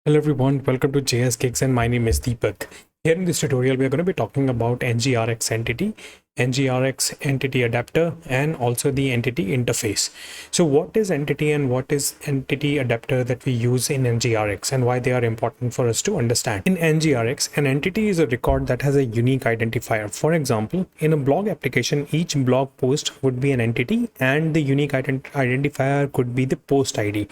Hello everyone, welcome to JS Gigs and my name is Deepak. Here in this tutorial, we are going to be talking about NgRx entity, NgRx entity adapter, and also the entity interface. So what is entity and what is entity adapter that we use in NgRx and why they are important for us to understand? In NgRx, an entity is a record that has a unique identifier. For example, in a blog application, each blog post would be an entity and the unique identifier could be the post ID.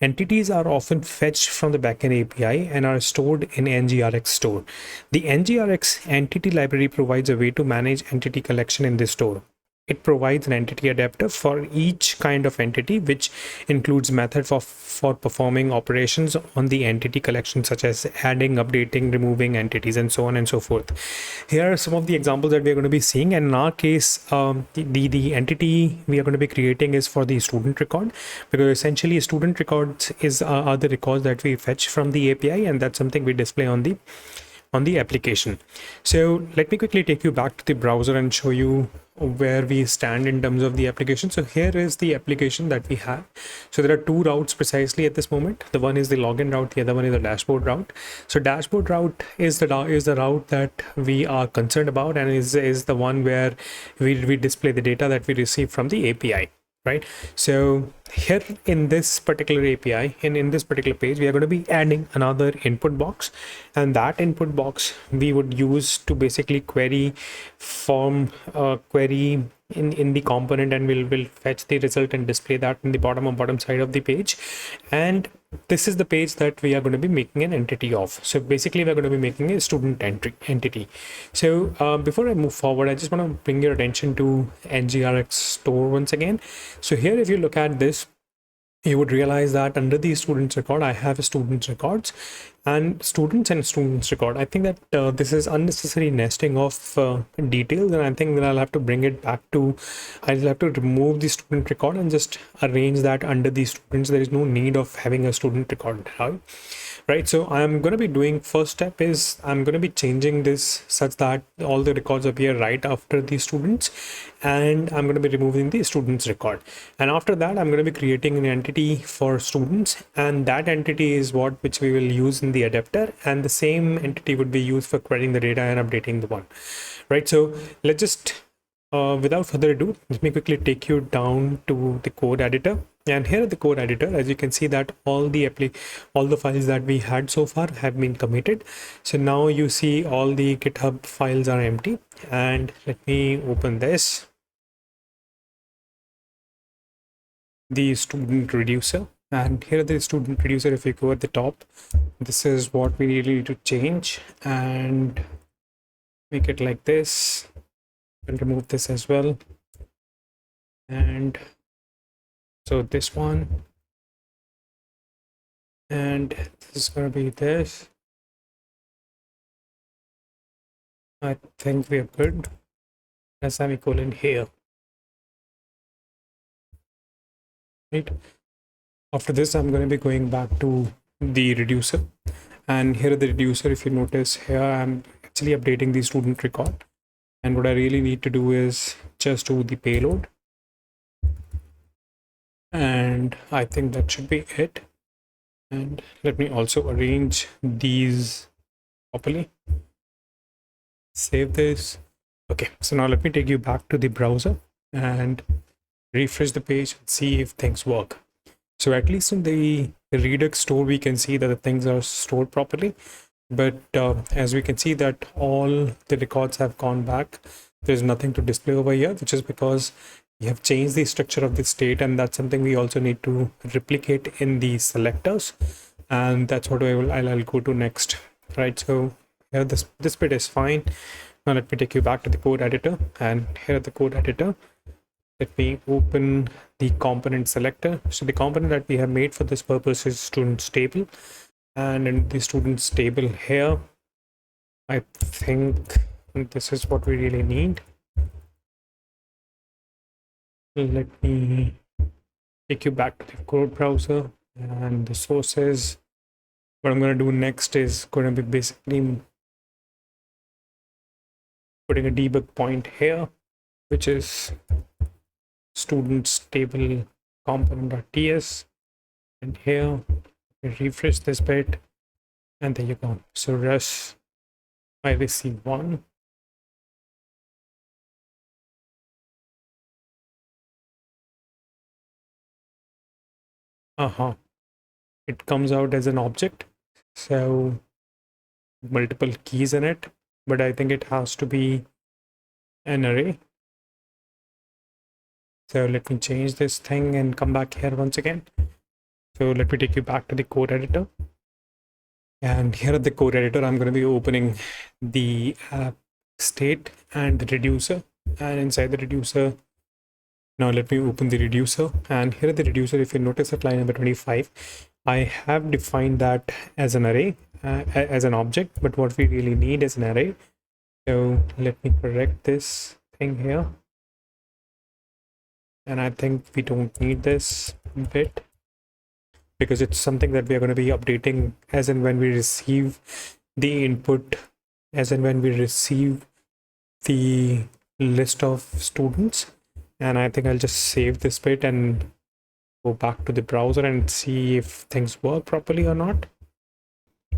Entities are often fetched from the backend API and are stored in NgRx store. The NgRx entity library provides a way to manage entity collection in this store. It provides an entity adapter for each kind of entity, which includes method for performing operations on the entity collection, such as adding, updating, removing entities, and so on and so forth. Here are some of the examples that we are going to be seeing. And in our case, the entity we are going to be creating is for the student record, because essentially student records are the records that we fetch from the API, and that's something we display on the application. So let me quickly take you back to the browser and show you where we stand in terms of the application. So here is the application that we have. So there are two routes precisely at this moment. The one is the login route, the other one is the dashboard route. So dashboard route is the route that we are concerned about, and is the one where we display the data that we receive from the API. Right. So here in this particular API, in this particular page, we are going to be adding another input box, and that input box we would use to basically query in the component, and we'll fetch the result and display that in the bottom side of the page. And this is the page that we are going to be making an entity of. So basically we're going to be making a student entity. So before I move forward, I just want to bring your attention to NgRx store once again. So here, if you look at this, you would realize that under the students record, I have students records and students record. I think that this is unnecessary nesting of details, and I think that I'll have to bring it back to, I'll have to remove the student record and just arrange that under the students. There is no need of having a student record, right? So I'm going to be doing, first step is I'm going to be changing this such that all the records appear right after the students, and I'm going to be removing the students record. And after that, I'm going to be creating an entity for students, and that entity is which we will use in the adapter, and the same entity would be used for querying the data and updating the one, right? So let's just without further ado, let me quickly take you down to the code editor. And here at the code editor, as you can see that all the files that we had so far have been committed. So now you see all the GitHub files are empty. And let me open this, the student reducer. And here the student reducer, if you go at the top, this is what we really need to change and make it like this, and remove this as well. And so this one, and this is going to be this. I think we are good. A semicolon here. Right. After this, I'm going to be going back to the reducer, and here at the reducer, if you notice here, I'm actually updating the student record, and what I really need to do is just do the payload, and I think that should be it. And let me also arrange these properly. Save this. Okay, so now let me take you back to the browser and refresh the page and see if things work. So at least in the Redux store, we can see that the things are stored properly. But as we can see that all the records have gone back, there's nothing to display over here, which is because we have changed the structure of the state, and that's something we also need to replicate in the selectors, and that's what I'll go to next, right? So here this bit is fine. Now let me take you back to the code editor, and here at the code editor, let me open the component selector. So the component that we have made for this purpose is students table, and in the students table here, I think this is what we really need. Let me take you back to the code browser and the sources. What I'm going to do next is going to be basically putting a debug point here, which is students table component.ts, and here refresh this bit, And there you go. So rush, I receive one. It comes out as an object. So multiple keys in it, but I think it has to be an array. So let me change this thing and come back here once again. So let me take you back to the code editor. And here at the code editor, I'm going to be opening the app state and the reducer. And inside the reducer, now let me open the reducer. And here at the reducer, if you notice at line number 25, I have defined that as an array, as an object, but what we really need is an array. So let me correct this thing here. And I think we don't need this bit because it's something that we are going to be updating as and when we receive the input, as and when we receive the list of students. And I think I'll just save this bit and go back to the browser and see if things work properly or not.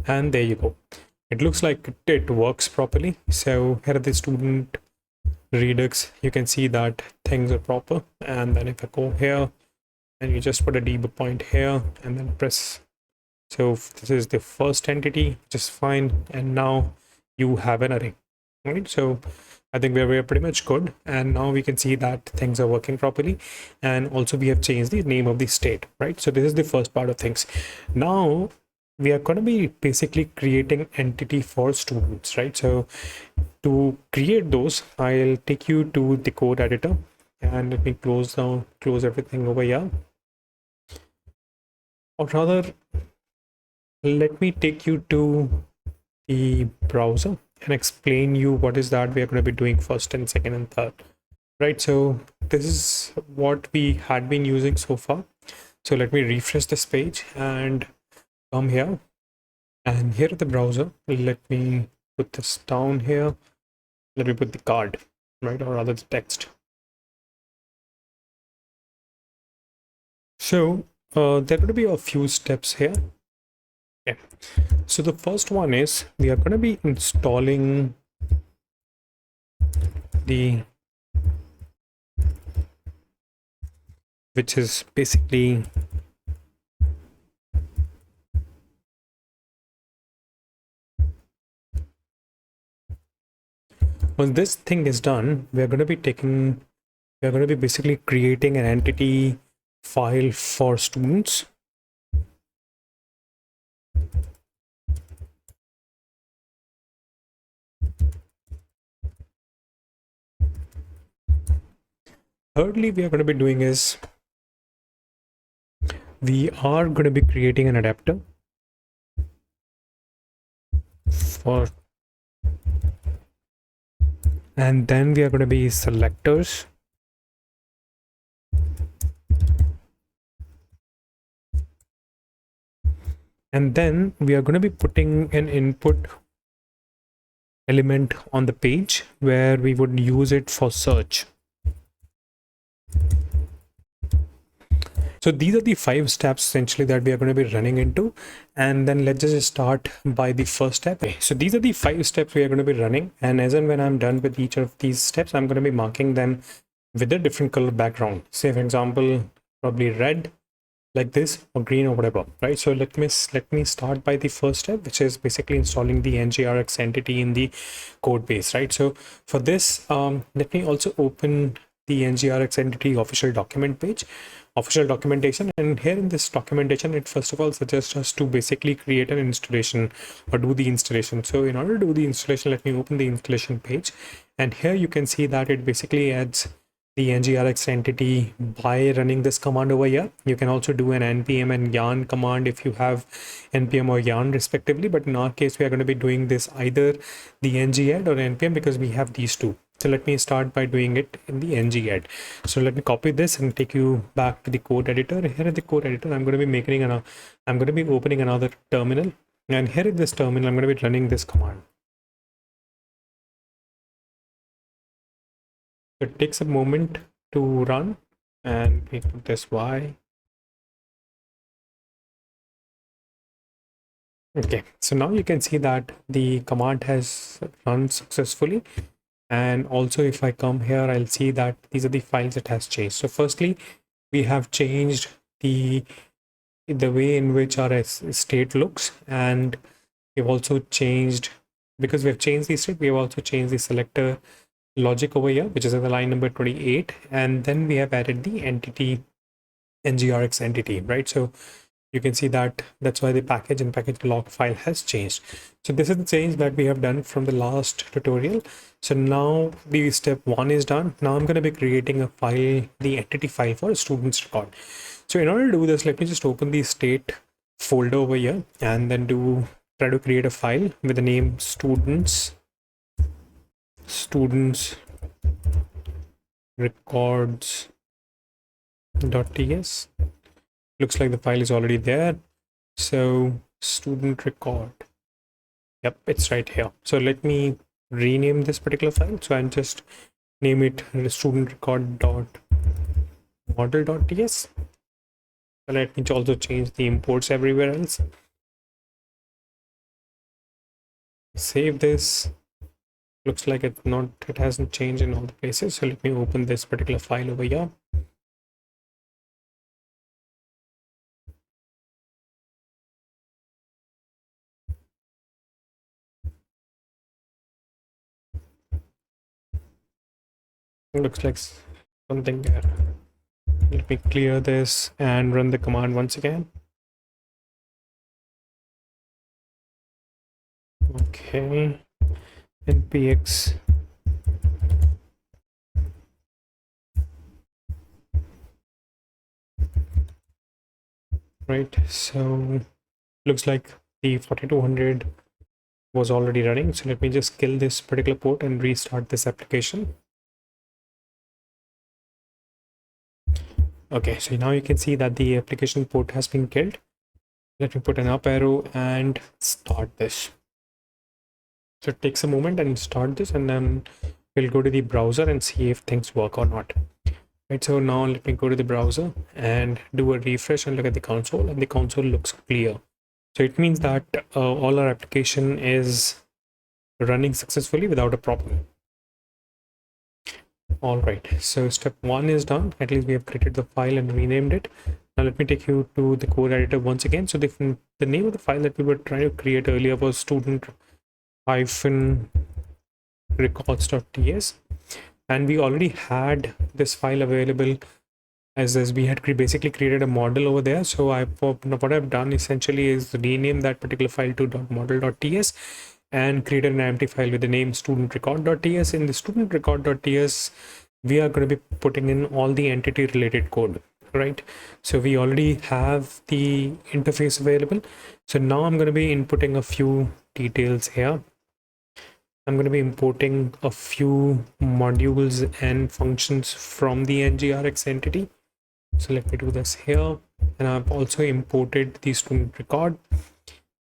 And there you go. It looks like it works properly. So here at the student Redux, you can see that things are proper. And then if I go here and you just put a debug point here and then press. So this is the first entity, just fine. And now you have an array, right? So I think we're pretty much good. And now we can see that things are working properly. And also we have changed the name of the state, right? So this is the first part of things. Now we are going to be basically creating entity for students, right? So to create those, I'll take you to the code editor and let me close everything over here. Or rather, let me take you to the browser and explain you what is that we are going to be doing first and second and third, right? So this is what we had been using so far. So let me refresh this page and come here. And here at the browser, let me put this down here. Let me put the card, right? Or rather the text. So there are going to be a few steps here. Okay. So the first one is we are going to be installing the, which is basically once this thing is done, we're going to be basically creating an entity file for students. Thirdly, we are going to be doing is we are going to be creating an adapter for, and then we are going to be selectors. And then we are going to be putting an input element on the page where we would use it for search. So these are the 5 steps essentially that we are going to be running into. And then let's just start by the first step. Okay, so these are the 5 steps we are going to be running. And as and when I'm done with each of these steps, I'm going to be marking them with a different color background. Say for example, probably red, like this, or green, or whatever, right? So let me start by the first step, which is basically installing the NgRx entity in the code base, right? So for this, let me also open the NgRx entity official document page, official documentation. And here in this documentation, it first of all suggests us to basically create an installation or do the installation. So in order to do the installation, let me open the installation page. And here you can see that it basically adds the NgRx entity by running this command over here. You can also do an npm and yarn command if you have npm or yarn respectively, but in our case we are going to be doing this either the ngadd or npm because we have these two. So let me start by doing it in the ngadd. So let me copy this and take you back to the code editor. Here at the code editor, I'm going to be opening another terminal, and here in this terminal I'm going to be running this command. It takes a moment to run, and we put this y. Okay, so now you can see that the command has run successfully. And also if I come here, I'll see that these are the files that has changed. So firstly, we have changed the way in which our state looks, and we've also changed, because we've changed the state, we've also changed the selector logic over here, which is at the line number 28, and then we have added the entity, NgRx entity, right? So you can see that that's why the package and package log file has changed. So this is the change that we have done from the last tutorial. So now the step one is done. Now I'm going to be creating a file, the entity file for students record. So in order to do this, let me just open the state folder over here and then try to create a file with the name students records.ts. Looks like the file is already there. So student record, yep, it's right here. So let me rename this particular file. So I'll just name it student record.model.ts. Let me also change the imports everywhere else. Save this. Looks like it hasn't changed in all the places. So let me open this particular file over here. It looks like something there. Let me clear this and run the command once again. Okay, npx right. So looks like the 4200 was already running. So let me just kill this particular port and restart this application. Okay, so now you can see that the application port has been killed. Let me put an up arrow and start this. So it takes a moment and start this, and then we'll go to the browser and see if things work or not. Right, so now let me go to the browser and do a refresh and look at the console, and the console looks clear. So it means that all our application is running successfully without a problem. All right, so step one is done. At least we have created the file and renamed it. Now let me take you to the code editor once again. So the name of the file that we were trying to create earlier was student-records.ts, and we already had this file available as we had basically created a model over there. So what I've done essentially is rename that particular file to .model.ts and created an empty file with the name student-record.ts. In the student-record.ts, we are going to be putting in all the entity related code, right? So we already have the interface available. So now I'm going to be inputting a few details here. I'm going to be importing a few modules and functions from the NgRx entity. So let me do this here, and I've also imported the student record.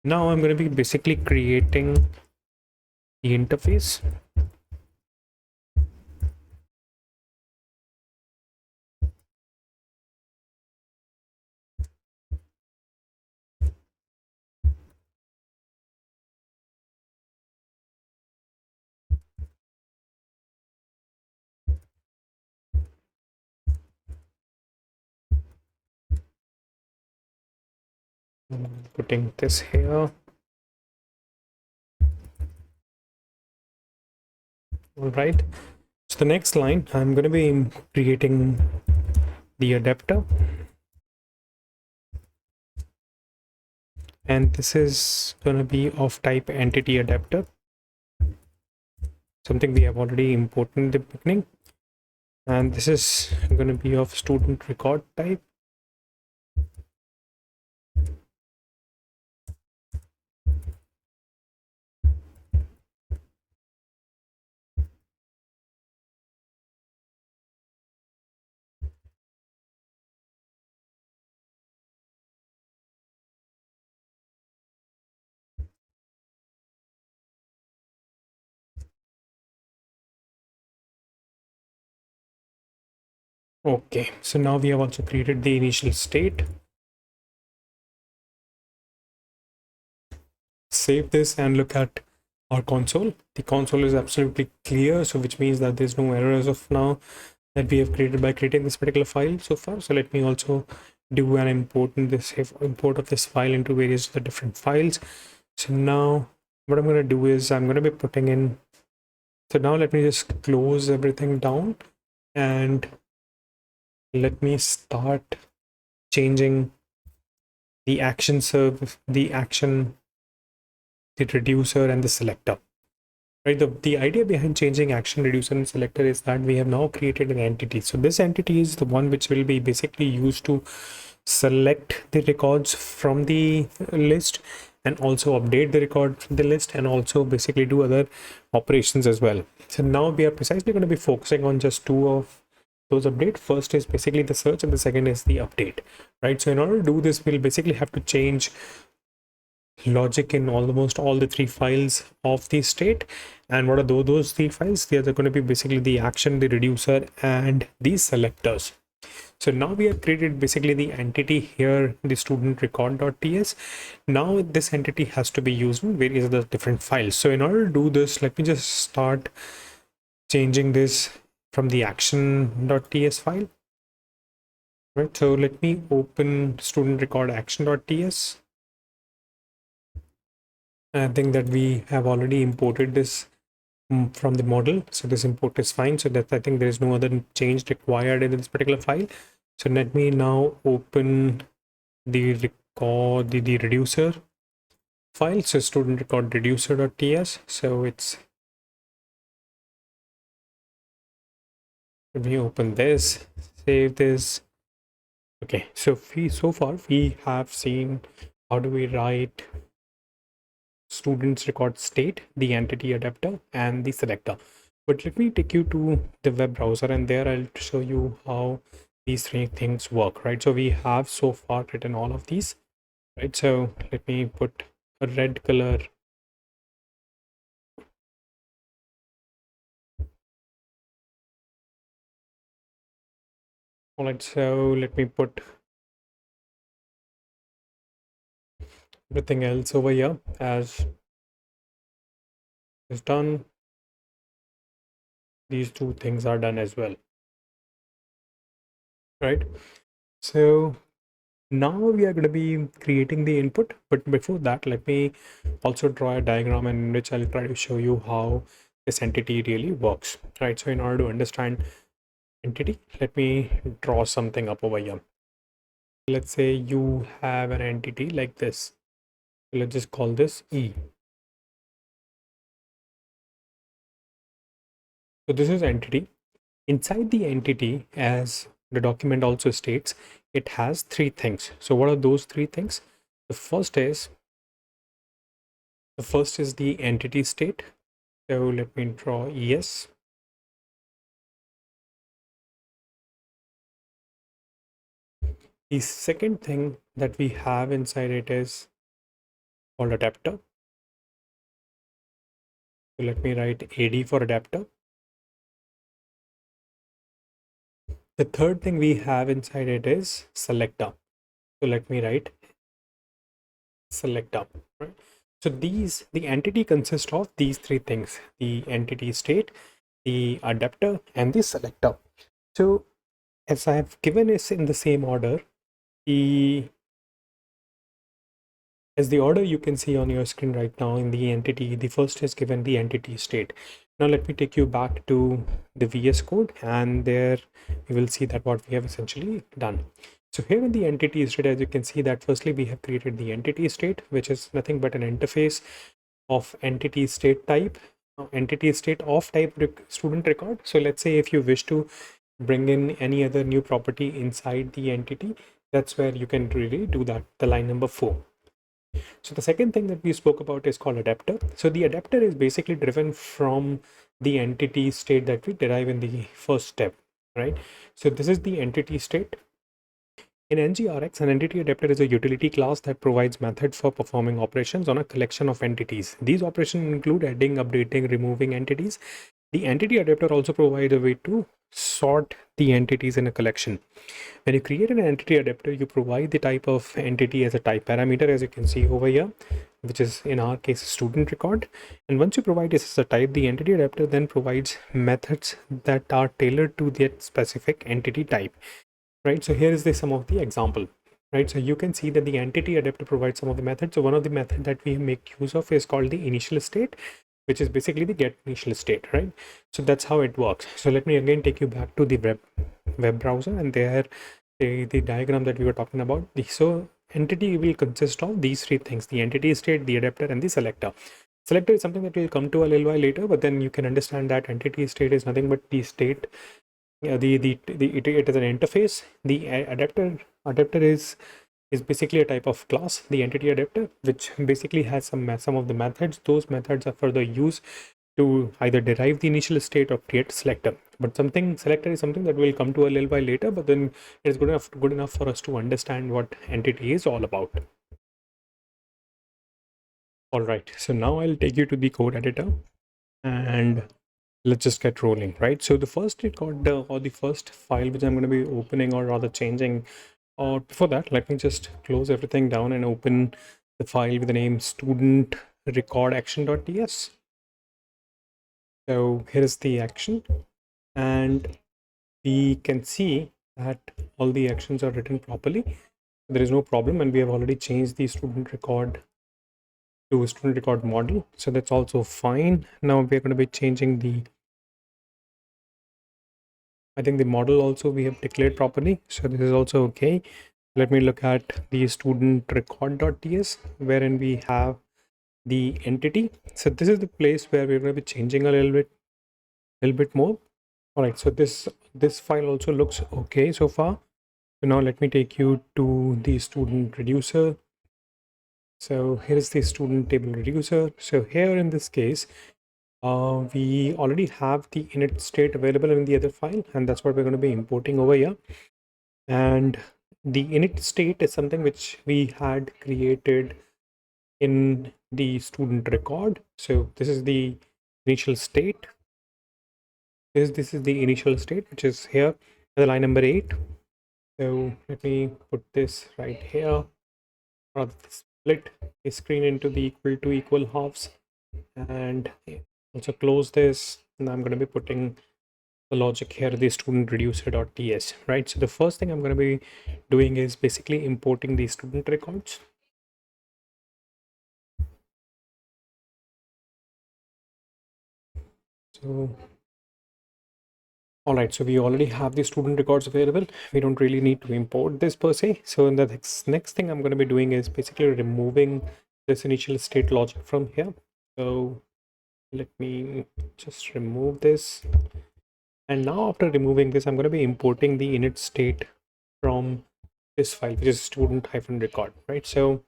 Now I'm going to be basically creating the interface. I'm putting this here. All right. So the next line, I'm going to be creating the adapter, and this is going to be of type entity adapter, something we have already imported in the beginning. And this is going to be of student record type. Okay, so now we have also created the initial state. save this and look at our console. The console is absolutely clear, so which means that there's no error as of now that we have created by creating this particular file so far. So let me also do an import of this file into various the different files. So now what I'm going to do is I'm going to be putting in, so now let me just close everything down and let me start changing the action serve, the action, the reducer and the selector. Right, the idea behind changing action reducer and selector is that we have now created an entity. So this entity is the one which will be basically used to select the records from the list and also update the record from the list and also basically do other operations as well. So now we are precisely going to be focusing on just two of those updates. First is basically the search and the second is the update, right? So in order to do this, we'll basically have to change logic in almost all the three files of the state. And what are those three files? They are going to be basically the action, the reducer and the selectors. So now we have created basically the entity here, the student record.ts. Now this entity has to be used in various other different files. So in order to do this, let me just start changing this from the action.ts file. Right, so let me open student record action.ts. I think that we have already imported this from the model, so this import is fine. So that I think there is no other change required in this particular file. So let me now open the record, the reducer file. So student record reducer.ts. So it's, let me open this, save this. Okay, so so far we have seen how do we write students record state, the entity adapter and the selector. But let me take you to the web browser and there I'll show you how these three things work, right? So we have so far written all of these, right? So let me put a red color. All right, so let me put everything else over here as is done. These two things are done as well, right? So now we are going to be creating the input, but before that, let me also draw a diagram in which I'll try to show you how this entity really works, right? So in order to understand entity, let me draw something up over here. Let's say you have an entity like this. Let's just call this E. So this is entity. Inside the entity, as the document also states, it has three things. So what are those three things? The first is the entity state. So let me draw ES. The second thing that we have inside it is called adapter. So let me write AD for adapter. The third thing we have inside it is selector. So let me write selector. Right? So the entity consists of these three things: the entity state, the adapter, and the selector. So as I have given it in the same order, as the order you can see on your screen right now in the entity, the first is given the entity state. Now let me take you back to the VS Code and there you will see that what we have essentially done. So here in the entity state, as you can see that firstly we have created the entity state, which is nothing but an interface of entity state type, entity state of type student record. So let's say if you wish to bring in any other new property inside the entity, that's where you can really do that, the line number 4. So the second thing that we spoke about is called adapter. So the adapter is basically driven from the entity state that we derive in the first step, right? So this is the entity state. In NgRx, an entity adapter is a utility class that provides methods for performing operations on a collection of entities. These operations include adding, updating, removing entities. The entity adapter also provides a way to sort the entities in a collection. When you create an entity adapter, you provide the type of entity as a type parameter, as you can see over here, which is in our case student record. And once you provide this as a type, the entity adapter then provides methods that are tailored to that specific entity type, right? So here is some of the example, right? So you can see that the entity adapter provides some of the methods. So one of the method that we make use of is called the initial state, which is basically the get initial state, right? So that's how it works. So let me again take you back to the web browser, and there the diagram that we were talking about. So entity will consist of these three things: the entity state, the adapter, and the selector. Selector is something that we'll come to a little while later, but then you can understand that entity state is nothing but the state. It is an interface. The adapter is basically a type of class, the entity adapter, which basically has some of the methods. Those methods are further used to either derive the initial state or create selector. But something selector is something that we'll come to a little while later, but then it's good enough for us to understand what entity is all about. All right, so now I'll take you to the code editor and let's just get rolling, right? So the first record or the first file which I'm going to be opening, or rather changing, or before that, let me just close everything down and open the file with the name student record action.ts. So here is the action, and we can see that all the actions are written properly. There is no problem, and we have already changed the student record to student record model, so that's also fine. Now we're going to be changing I think the model also we have declared properly, so this is also okay. Let me look at the student record.ts, wherein we have the entity. So this is the place where we're going to be changing a little bit more. All right, so this file also looks okay so far. So now let me take you to the student reducer. So here is the student table reducer. So here in this case, we already have the init state available in the other file, and that's what we're going to be importing over here. And the init state is something which we had created in the student record. So this is the initial state. This is the initial state, which is here, the line number 8. So let me put this right here, or split the screen into the equal halves, and also close this. And I'm going to be putting the logic here, the student reducer.ts, right? So the first thing I'm going to be doing is basically importing the student records. So all right, so we already have the student records available. We don't really need to import this per se. So in the next thing I'm going to be doing is basically removing this initial state logic from here. So let me just remove this. And now after removing this, I'm going to be importing the init state from this file, which is student-record, right? So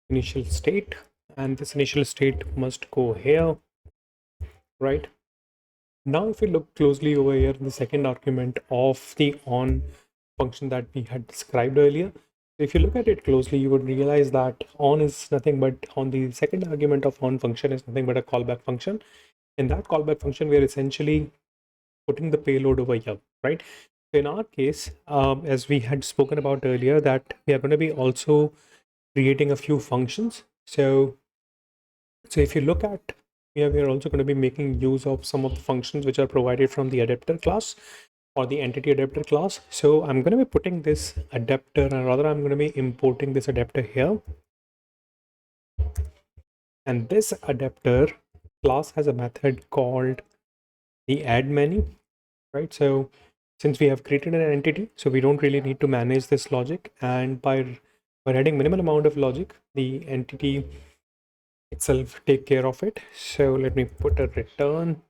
initial state, and this initial state must go here, right? Now if you look closely over here, the second argument of the on function that we had described earlier, if you look at it closely, you would realize that on is nothing but, on the second argument of on function is nothing but a callback function. In that callback function, we are essentially putting the payload over here, right? So in our case, as we had spoken about earlier, that we are going to be also creating a few functions. So if you look at here, we are also going to be making use of some of the functions which are provided from the adapter class or the entity adapter class. So I'm going to be putting this adapter, and rather I'm going to be importing this adapter here. And this adapter class has a method called the add many, right? So since we have created an entity, so we don't really need to manage this logic, and by adding minimal amount of logic, the entity itself take care of it. So let me put a return.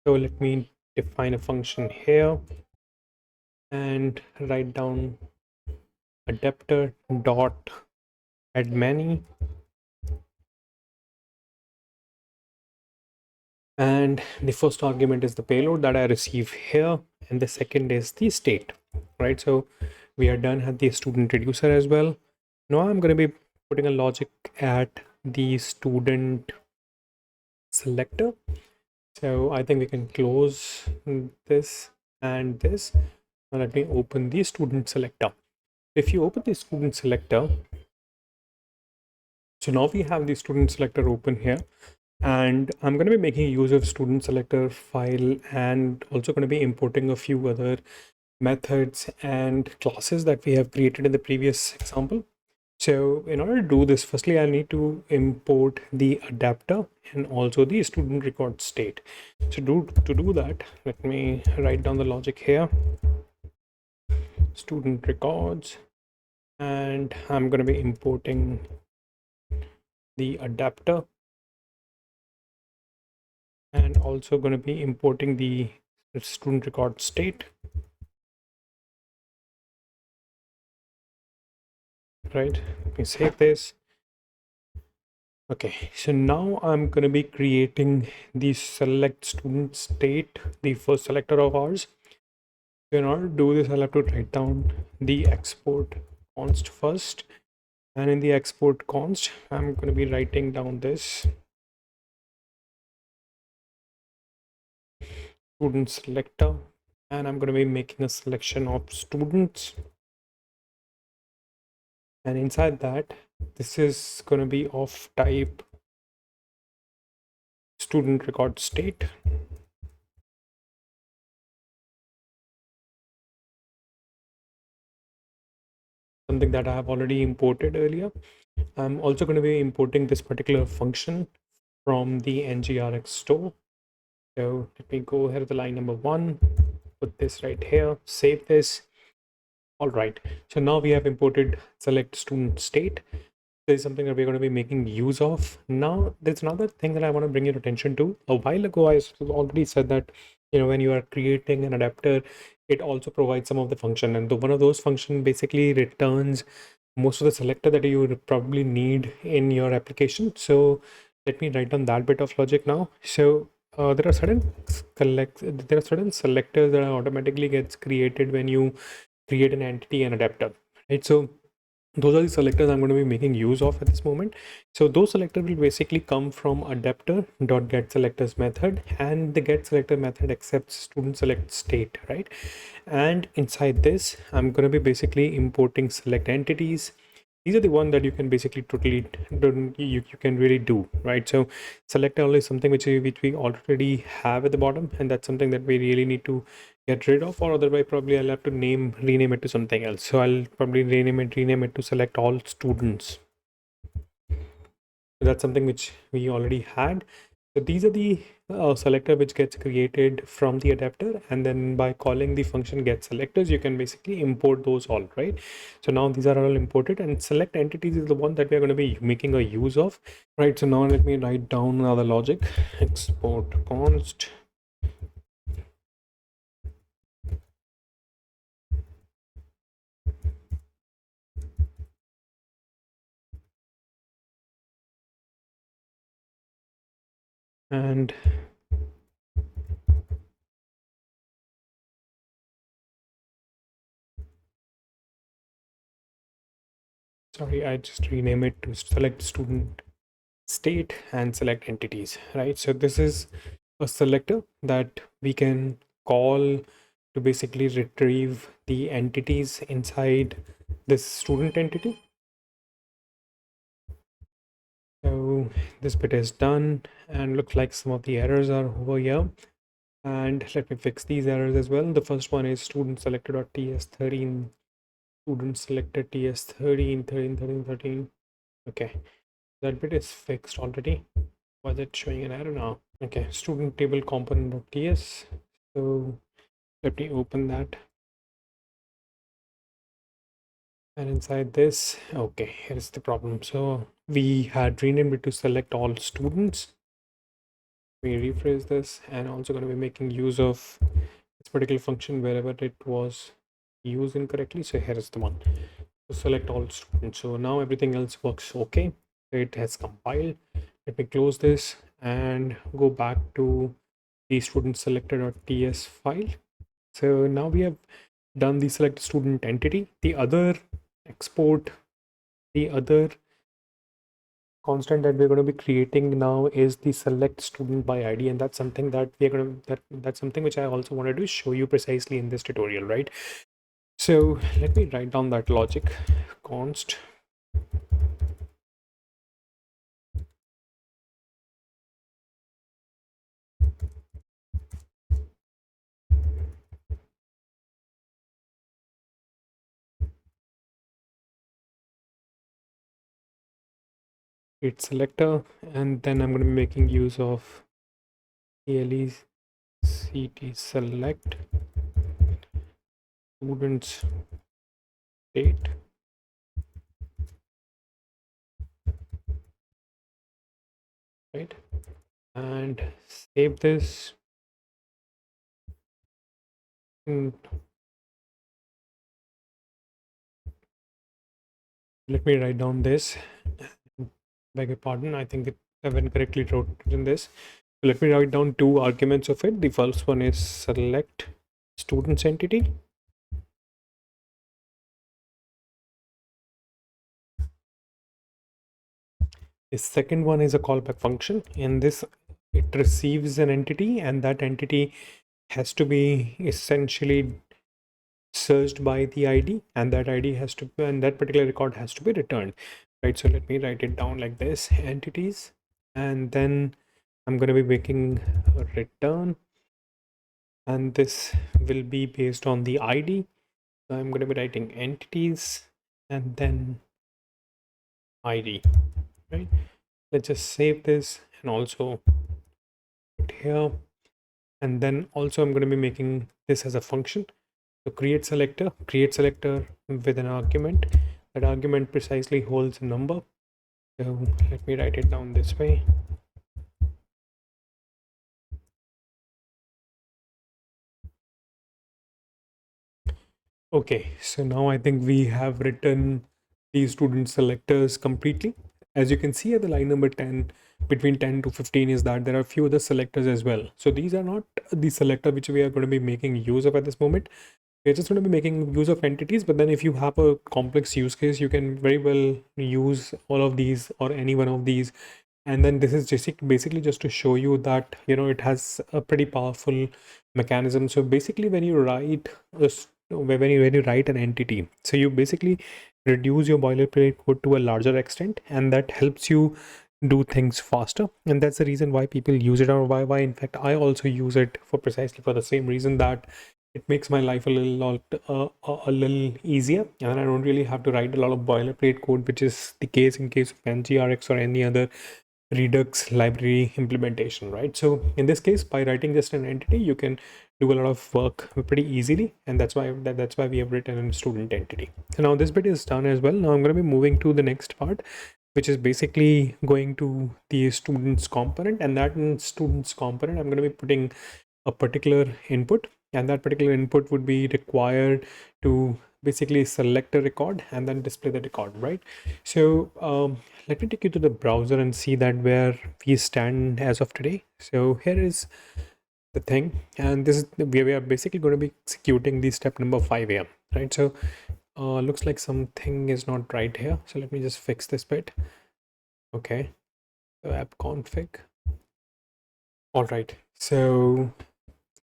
So let me define a function here and write down adapter dot add many, and the first argument is the payload that I receive here, and the second is the state. right? So we are done at the student reducer as well. Now I'm going to be putting a logic at the student selector. So I think we can close this and this. Now let me open the student selector. If you open the student selector, so now we have the student selector open here, and I'm going to be making use of student selector file and also going to be importing a few other methods and classes that we have created in the previous example. So in order to do this, firstly, I need to import the adapter and also the student record state. So to do that, let me write down the logic here. Student records, and I'm going to be importing the adapter and also going to be importing the student record state. Right, let me save this. Okay, so now I'm going to be creating the select student state, the first selector of ours. So in order to do this, I'll have to write down the export const first. And in the export const, I'm going to be writing down this student selector. And I'm going to be making a selection of students. And inside that, this is going to be of type student record state. Something that I have already imported earlier. I'm also going to be importing this particular function from the NgRx store. So let me go ahead to line number 1, put this right here, save this. All right, so now we have imported select student state. This is something that we're going to be making use of. Now, there's another thing that I want to bring your attention to. A while ago, I already said that, when you are creating an adapter, it also provides some of the function. And one of those function basically returns most of the selector that you would probably need in your application. So let me write down that bit of logic now. So there are certain selectors that automatically gets created when you create an entity and adapter, right? So those are the selectors I'm going to be making use of at this moment. So those selectors will basically come from adapter dot get selectors method, and the get selector method accepts student select state, right? And inside this, I'm going to be basically importing select entities. These are the one that you can basically totally you can really do, right? So select all is something which we already have at the bottom, and that's something that we really need to get rid of, or otherwise probably I'll have to rename it to something else. So I'll probably rename it to select all students. So that's something which we already had. So these are the selector which gets created from the adapter, and then by calling the function get selectors, you can basically import those all, right? So now these are all imported, and select entities is the one that we're going to be making a use of, right? So now let me write down the logic. Export const and sorry, I just rename it to select student state and select entities, right? So this is a selector that we can call to basically retrieve the entities inside this student entity. So this bit is done, and looks like some of the errors are over here. And let me fix these errors as well. The first one is student selector.ts13, student selector ts13, 13, 13, 13. Okay, that bit is fixed already. Was it showing an error now? Okay, student table component.ts. So let me open that. And inside this, okay, here's the problem. So we had renamed it to select all students. We rephrase this, and also going to be making use of this particular function wherever it was used incorrectly. So here is the one. So select all students. So now everything else works okay. It has compiled. Let me close this and go back to the student selector.ts file. So now we have done the select student entity. The other constant that we're going to be creating now is the select student by ID, and that's something that we're going to that's something which I also wanted to show you precisely in this tutorial, right? So let me write down that logic. Const create selector, and then I'm going to be making use of CLE CT select students state, right? And save this. And let me write down this. Beg your pardon, I think I haven't correctly written this. So let me write down two arguments of it. The first one is select students entity. The second one is a callback function. In this, it receives an entity, and that entity has to be essentially searched by the ID, and that ID has to, and that particular record has to be returned, right? So let me write it down like this: entities, and then I'm going to be making a return, and this will be based on the ID. So I'm going to be writing entities and then ID, right? Let's just save this and also put here, and then also I'm going to be making this as a function. So create selector with an argument. That argument precisely holds a number. So let me write it down this way. Okay, so now I think we have written these student selectors completely. As you can see at the line number 10, between 10 to 15 is that there are a few other selectors as well. So these are not the selector which we are going to be making use of at this moment. We're just going to be making use of entities, but then if you have a complex use case, you can very well use all of these or any one of these. And then this is just basically just to show you that, you know, it has a pretty powerful mechanism. So basically when you write when you write an entity, so you basically reduce your boilerplate code to a larger extent, and that helps you do things faster. And that's the reason why people use it, or why in fact I also use it, for precisely for the same reason, that it makes my life a little easier, and I don't really have to write a lot of boilerplate code, which is the case in case of NgRx or any other Redux library implementation, right? So in this case, by writing just an entity, you can do a lot of work pretty easily, and that's why we have written a student entity. So now this bit is done as well. Now I'm going to be moving to the next part, which is basically going to the students component, and that in students component, I'm going to be putting a particular input, and that particular input would be required to basically select a record and then display the record, right? So let me take you to the browser and see that where we stand as of today. So here is the thing, and this is we are basically going to be executing the step number 5 here, right? So looks like something is not right here, so let me just fix this bit. Okay, so app config. All right, so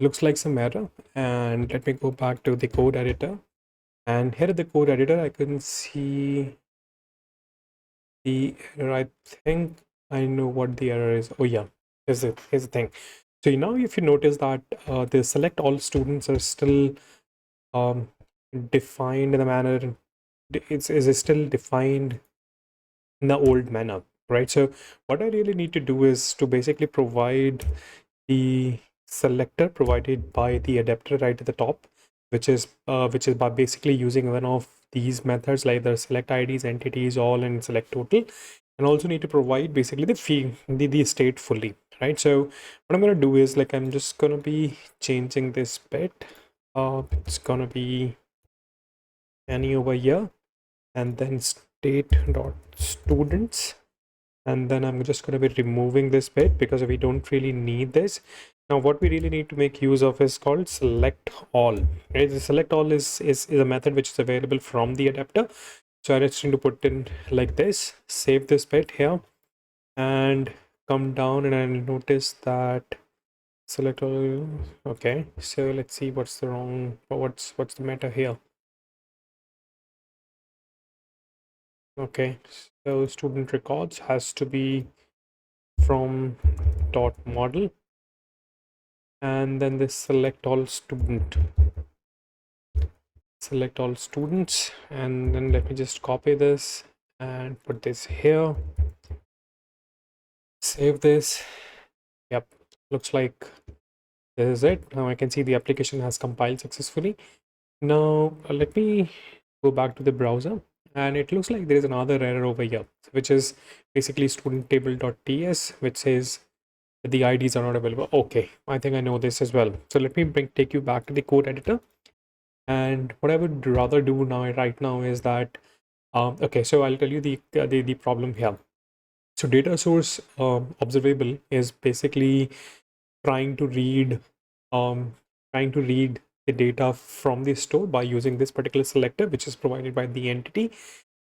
looks like some error, and let me go back to the code editor, and here at the code editor I couldn't see the error. I think I know what the error is. Oh yeah, here's the thing. So now if you notice that the select all students are still defined in the manner, is still defined in the old manner, right? So what I really need to do is to basically provide the selector provided by the adapter right at the top, which is by basically using one of these methods like the select IDs, entities, all, and select total, and also need to provide basically the state fully, right? So what I'm going to do is, like, I'm just going to be changing this bit. It's going to be any over here, and then state dot students, and then I'm just going to be removing this bit because we don't really need this. Now what we really need to make use of is called select all. Right? The select all is a method which is available from the adapter. So I just need to put in like this, save this bit here, and come down, and I'll notice that select all. Okay, so let's see what's the matter here. Okay, so student records has to be from dot model, and then this select all students, and then let me just copy this and put this here, save this. Yep, looks like this is it. Now I can see the application has compiled successfully. Now let me go back to the browser, and it looks like there is another error over here, which is basically student table.ts, which says that the IDs are not available. Okay, I think I know this as well. So let me take you back to the code editor. And what I would rather do now, right now, is that okay. So I'll tell you the problem here. So data source observable is basically trying to read um, the data from the store by using this particular selector, which is provided by the entity.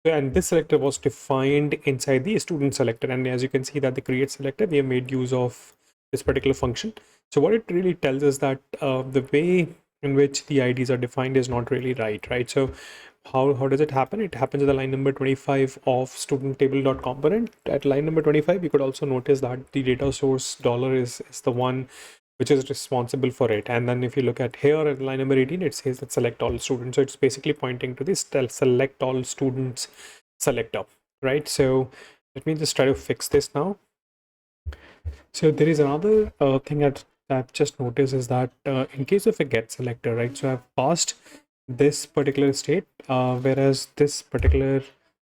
And this selector was defined inside the student selector. And as you can see that the create selector, we have made use of this particular function. So what it really tells us that the way in which the IDs are defined is not really right? So how does it happen? It happens at the line number 25 of student table.component. At line number 25, you could also notice that the data source dollar is the one which is responsible for it. And then if you look at here at line number 18, it says that select all students. So it's basically pointing to this select all students selector, right? So let me just try to fix this now. So there is another thing that I've just noticed is that in case of a get selector, right? So I've passed this particular state, whereas this particular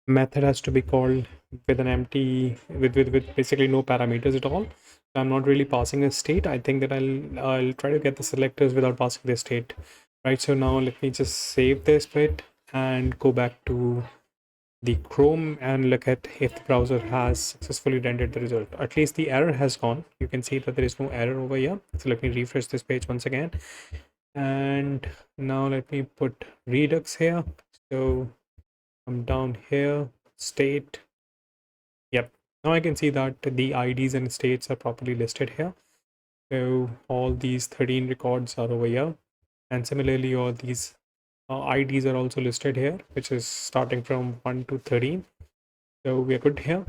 method has to be called with an empty, with basically no parameters at all. So I'm not really passing a state. I think that I'll try to get the selectors without passing the state, right? So now let me just save this bit and go back to the Chrome and look at if the browser has successfully rendered the result. At least the error has gone. You can see that there is no error over here. So let me refresh this page once again. And now let me put Redux here. So I'm down here, state. Yep. Now I can see that the IDs and states are properly listed here. So all these 13 records are over here. And similarly, all these IDs are also listed here, which is starting from 1 to 13. So we are good here.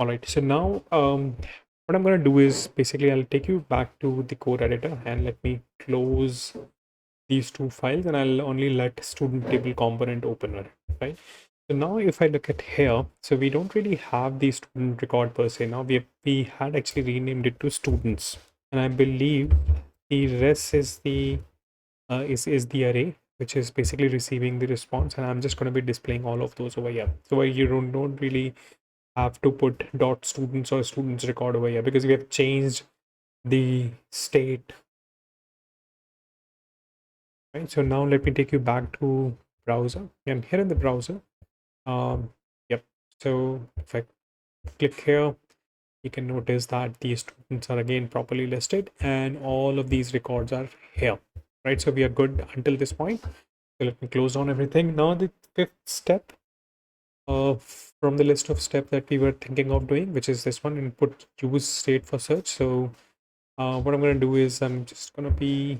All right. So now what I'm going to do is basically I'll take you back to the code editor and let me close these two files, and I'll only let student table component opener, right? So now if I look at here, so we don't really have the student record per se. Now we had actually renamed it to students, and I believe the rest is the the array, which is basically receiving the response, and I'm just going to be displaying all of those over here. So you don't really have to put dot students or students record over here because we have changed the state. Right, so now let me take you back to browser. I'm here in the browser. Yep. So if I click here, you can notice that these students are again properly listed, and all of these records are here. Right. So we are good until this point. So let me close down everything. Now the fifth step from the list of steps that we were thinking of doing, which is this one, input use state for search. So what I'm going to do is I'm just going to be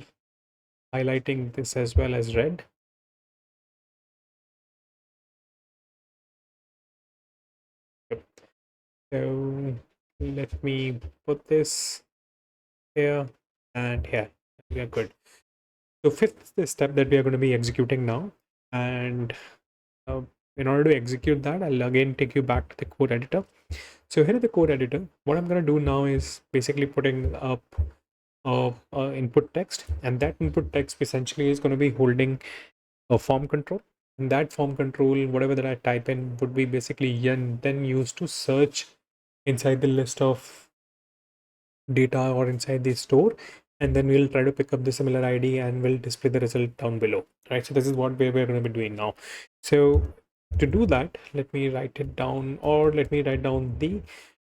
highlighting this as well as red. Yep. So let me put this here and here. We are good. So fifth is the step that we are going to be executing now. And in order to execute that, I'll again take you back to the code editor. So here in the code editor, what I'm going to do now is basically putting up input text, and that input text essentially is going to be holding a form control, and that form control, whatever that I type in, would be basically then used to search inside the list of data or inside the store, and then we'll try to pick up the similar ID and we'll display the result down below, right? So this is what we're going to be doing now. So to do that, let me write it down, or let me write down the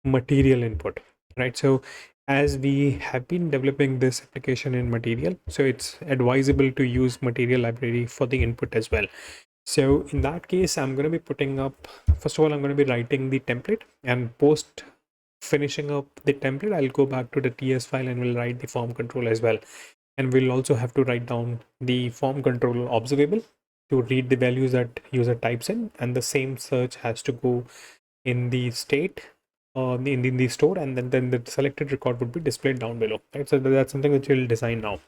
material input, right? So as we have been developing this application in material, so it's advisable to use material library for the input as well. So in that case, I'm going to be putting up, first of all, I'm going to be writing the template, and post finishing up the template, I'll go back to the TS file and we'll write the form control as well. And we'll also have to write down the form control observable to read the values that user types in, and the same search has to go in the state in the store, and then the selected record would be displayed down below, right? So that's something which we'll design now.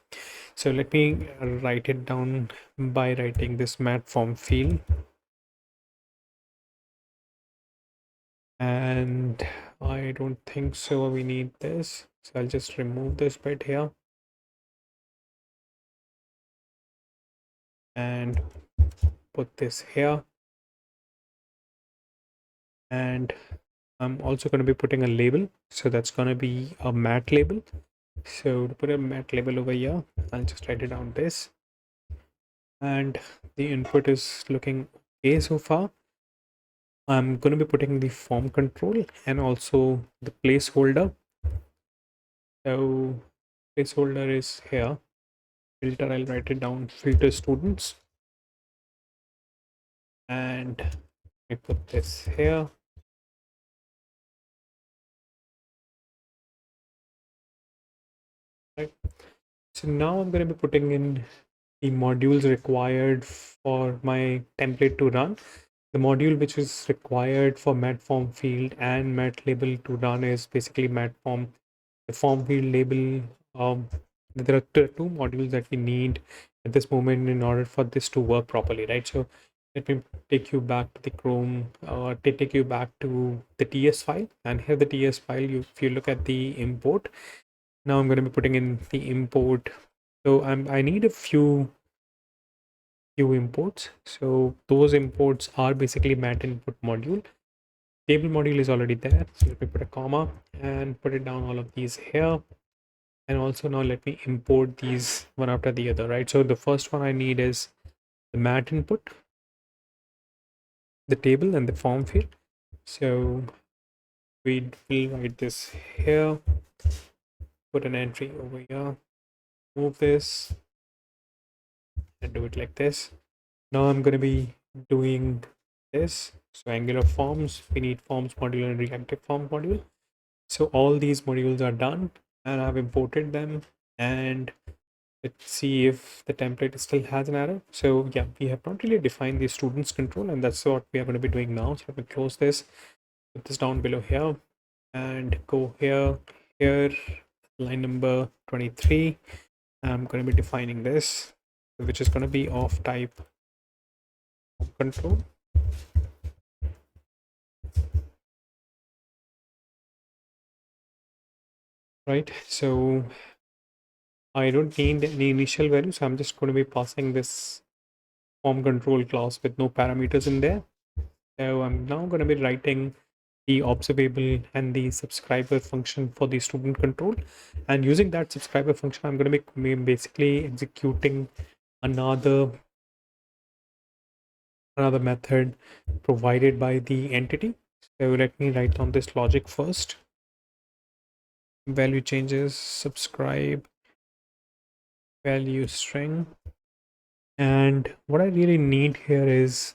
So let me write it down by writing this mat form field, and I don't think so we need this, so I'll just remove this bit here and put this here. And I'm also going to be putting a label, so that's going to be a mat label. So to put a mat label over here, I'll just write it down this, and the input is looking okay so far. I'm going to be putting the form control and also the placeholder. So placeholder is here. Filter, I'll write it down, filter students, and I put this here. Right. So now I'm going to be putting in the modules required for my template to run. The module which is required for mat form field and mat label to run is basically mat form, the form field label. There are two modules that we need at this moment in order for this to work properly, right? So let me take you back to the Chrome, take you back to the TS file, and here the TS file, if you look at the import, now I'm going to be putting in the import. So I need a few imports. So those imports are basically mat input module. Table module is already there. So let me put a comma and put it down all of these here. And also now let me import these one after the other, right? So the first one I need is the mat input, the table, and the form field. So we will write this here, put an entry over here, move this, and do it like this. Now I'm going to be doing this. So Angular forms, we need forms module and reactive form module. So all these modules are done and I've imported them, and let's see if the template still has an error. So yeah, we have not really defined the students control, and that's what we are going to be doing now. So let me close this, put this down below here, and go here, line number 23. I'm going to be defining this, which is going to be of type control. Right, so I don't need any initial value, so I'm just going to be passing this form control class with no parameters in there. So I'm now going to be writing the observable and the subscriber function for the student control, and using that subscriber function, I'm going to be basically executing another method provided by the entity. So let me write down this logic first. Value changes, subscribe value string, and what I really need here is,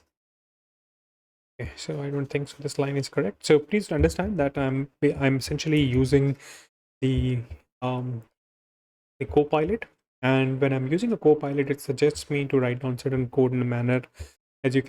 okay, so I don't think so this line is correct. So please understand that I'm essentially using the Copilot, and when I'm using a Copilot, it suggests me to write down certain code in a manner as you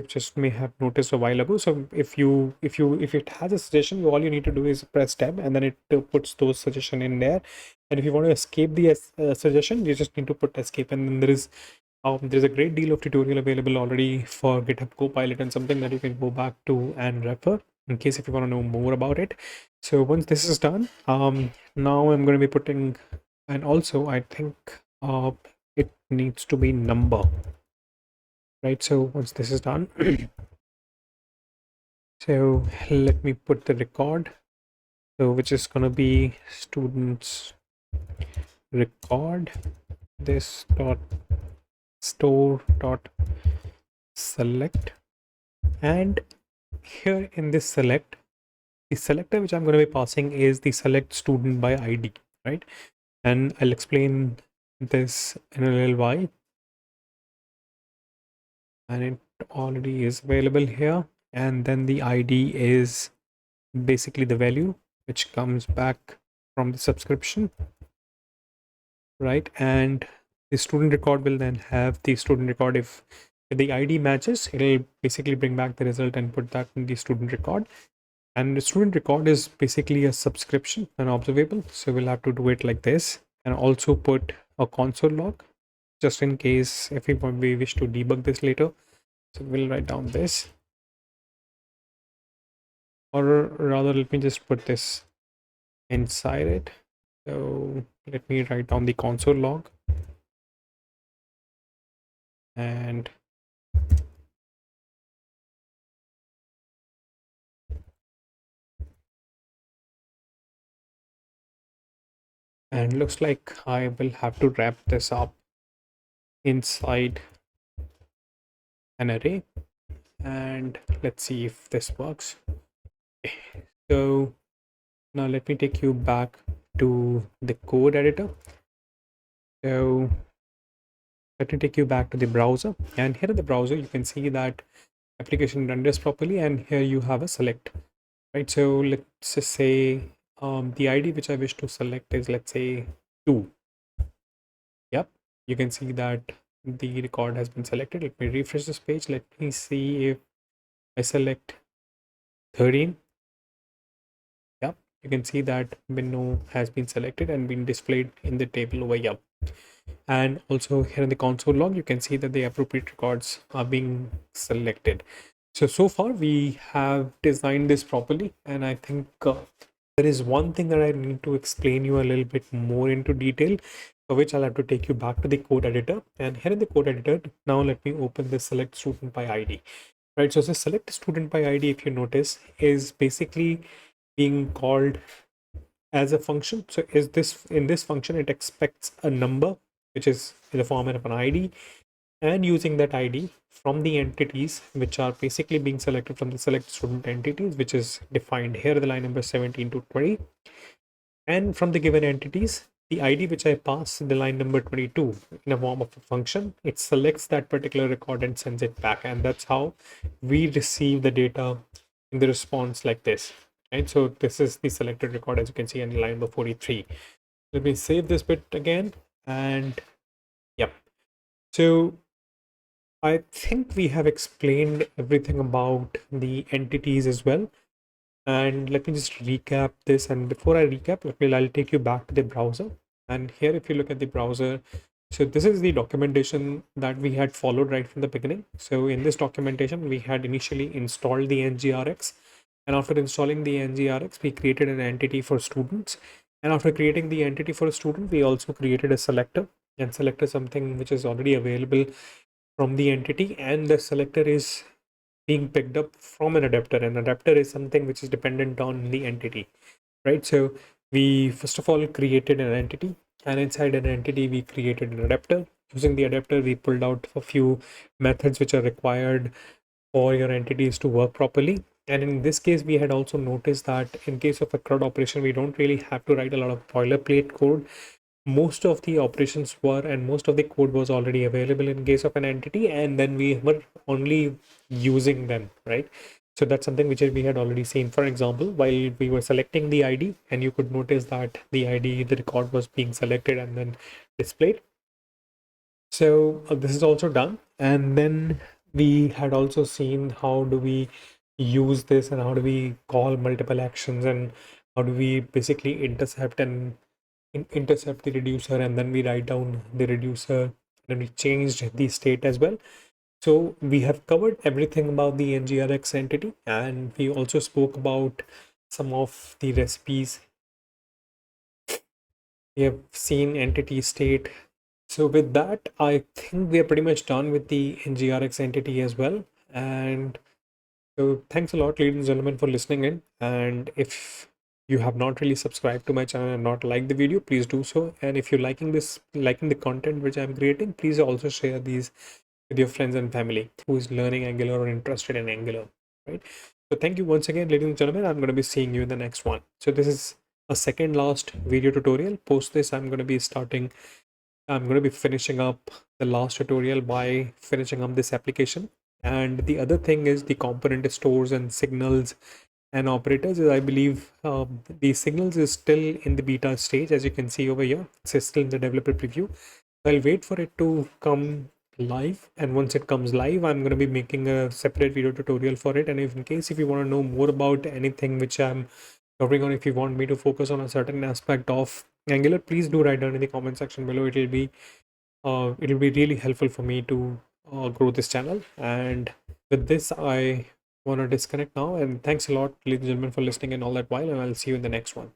just may have noticed a while ago. So if it has a suggestion, all you need to do is press tab, and then it puts those suggestion in there. And if you want to escape the suggestion, you just need to put escape, and then there's a great deal of tutorial available already for GitHub Copilot, and something that you can go back to and refer in case if you want to know more about it. So once this is done, now I'm going to be putting, and also I think it needs to be number, right? So once this is done, so let me put the record, so which is going to be students record, this dot store dot select, and here in this select, the selector which I'm going to be passing is the select student by ID, right? And I'll explain this in a little while. And it already is available here. And then the ID is basically the value which comes back from the subscription, right? And the student record will then have the student record. If the ID matches, it'll basically bring back the result and put that in the student record. And the student record is basically a subscription and observable. So we'll have to do it like this, and also put a console log just in case if we wish to debug this later. So we'll write down this, or rather, let me just put this inside it. So let me write down the console log, and looks like I will have to wrap this up inside an array. And let's see if this works. Okay. So now let me take you back to the code editor. So let me take you back to the browser, and here in the browser you can see that application renders properly, and here you have a select, right? So let's just say the ID which I wish to select is, let's say, 2. Yep, you can see that the record has been selected. Let me refresh this page. Let me see if I select 13. Yep, you can see that window has been selected and been displayed in the table over here. And also here in the console log, you can see that the appropriate records are being selected. So far we have designed this properly, and I think there is one thing that I need to explain you a little bit more into detail, for which I'll have to take you back to the code editor. And here in the code editor, now let me open the select student by ID. Right, so the select student by ID, if you notice, is basically being called as a function. So is this in this function, it expects a number which is in the format of an ID, and using that ID from the entities which are basically being selected from the select student entities, which is defined here, the line number 17 to 20. And from the given entities, the ID which I pass in the line number 22 in a form of a function, it selects that particular record and sends it back. And that's how we receive the data in the response like this. And so this is the selected record, as you can see in line number 43. Let me save this bit again. And yep. So I think we have explained everything about the entities as well. And let me just recap this. And before I recap, I'll take you back to the browser. And here, if you look at the browser, so this is the documentation that we had followed right from the beginning. So in this documentation, we had initially installed the NgRx. And after installing the NgRx, we created an entity for students. And after creating the entity for a student, we also created a selector. And selector is something which is already available from the entity, and the selector is being picked up from an adapter. An adapter is something which is dependent on the entity, right? So we first of all created an entity, and inside an entity we created an adapter. Using the adapter, we pulled out a few methods which are required for your entities to work properly. And in this case, we had also noticed that in case of a CRUD operation, we don't really have to write a lot of boilerplate code. Most of the operations were, and most of the code was already available in case of an entity, and then we were only using them, right? So that's something which we had already seen. For example, while we were selecting the ID, and you could notice that the ID, the record was being selected and then displayed. So this is also done. And then we had also seen how do we use this, and how do we call multiple actions, and how do we basically intercept and intercept the reducer, and then we write down the reducer, and we changed the state as well. So we have covered everything about the NgRx entity, and we also spoke about some of the recipes. We have seen entity state. So with that, I think we are pretty much done with the NgRx entity as well. And so thanks a lot, ladies and gentlemen, for listening in. And if you have not really subscribed to my channel and not liked the video, please do so. And if you're liking the content which I'm creating, please also share these with your friends and family who is learning Angular or interested in Angular, right? So thank you once again, ladies and gentlemen. I'm going to be seeing you in the next one. So this is a second last video tutorial. Post this, I'm going to be finishing up the last tutorial by finishing up this application. And the other thing is the component stores and signals and operators. I believe the signals is still in the beta stage, as you can see over here. It's still in the developer preview. I'll wait for it to come live, and once it comes live, I'm going to be making a separate video tutorial for it. And if in case if you want to know more about anything which I'm covering, or if you want me to focus on a certain aspect of Angular, please do write down in the comment section below. It'll be really helpful for me to grow this channel. And with this, I want to disconnect now, and thanks a lot, ladies and gentlemen, for listening and all that while, and I'll see you in the next one.